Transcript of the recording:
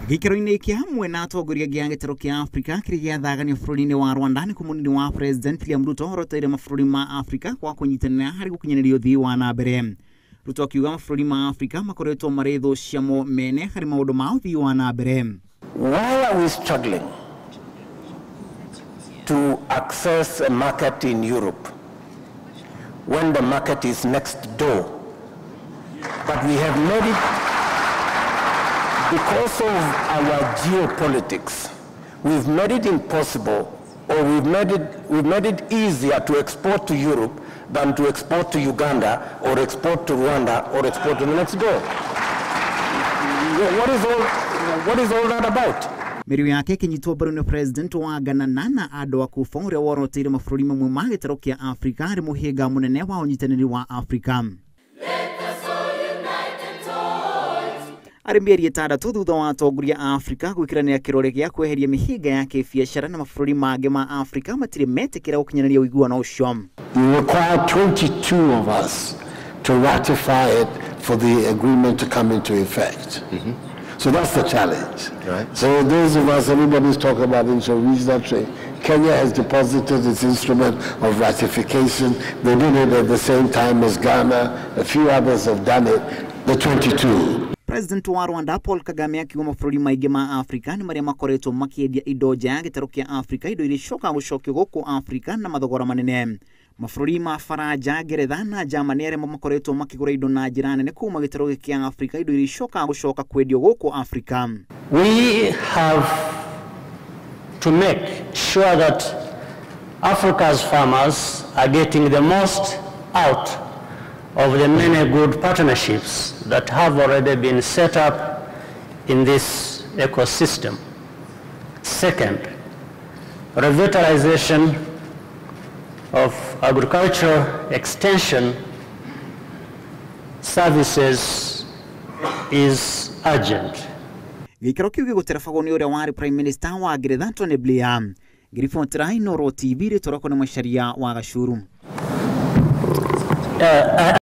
Gikero-inĩ kia hamwe na atongoria gĩa gĩtarũ kia Afrika kĩrĩa gĩathaganio bũrũri-inĩ wa Rwanda nĩ kũmunini wa President William Ruto horoteire mabũrũri ma Afrika kwa kũnyitanĩra harĩ gũkinyanĩria ũthii wa na mbere. Ruto akiuga mabũrũri ma Afrika makoretwo marĩ thũ ciamo mene harĩ maũndũ ma ũthii wa na mbere. Why are we struggling to access a market in Europe when the market is next door? But we have made it, because of our geopolitics, we've made it impossible, or we've made it easier to export to Europe than to export to Uganda, or export to Rwanda, or export to the next door. What is all that about? Mĩario yake ĩkĩnyitwo mbaru nĩ President wa Ghana Nana Addo Akufo ũrĩa woroteire mabũrũri mamwe ma gĩtarũ kia Afrika harĩ mũhĩnga mũnene wa ũnyitanĩri wa Afrika. Arĩ mĩeri ĩtandatũ thutha wa atongoria a Afrika gwĩkĩranĩra kĩrore gĩa kweheria mĩhĩnga ya kĩbiacara na mabũrũri mangĩ ma Afrika matirĩ metĩkĩra gũkinyanĩria ũiguano ũcio. We require 22 of us to ratify it for the agreement to come into effect. So that's the challenge. Right. So those of us, everybody's talking about intra-regional trade. Kenya has deposited its instrument of ratification. They did it at the same time as Ghana. A few others have done it. The 22. President wa Rwanda Paul Kagame akiuga mabũrũri maingĩ ma Afrika nĩ marĩa makoretwo makĩendia indo nja ya gĩtarũ kia Afrika, indo iria icokaga gũcokio gũkũ Afrika na mathogora manene. Mabũrũri ma Faranja, Ngeretha na Germany arĩa makoretwo makĩgũra indo na njĩra nene kuuma gĩtarũ kia Afrika, indo iria icokaga gũcoka kwendio gũkũ Afrika. We have to make sure that Africa's farmers are getting the most out of the many good partnerships that have already been set up in this ecosystem. Second, revitalization of agricultural extension services is urgent. Gĩikaro kĩu gĩgũterabagwo nĩ ũrĩa warĩ Prime Minister wa Ngeretha Tony Blair. Ngĩribotera Inooro TV rĩtũrako nĩ Macharia wa Gacuru.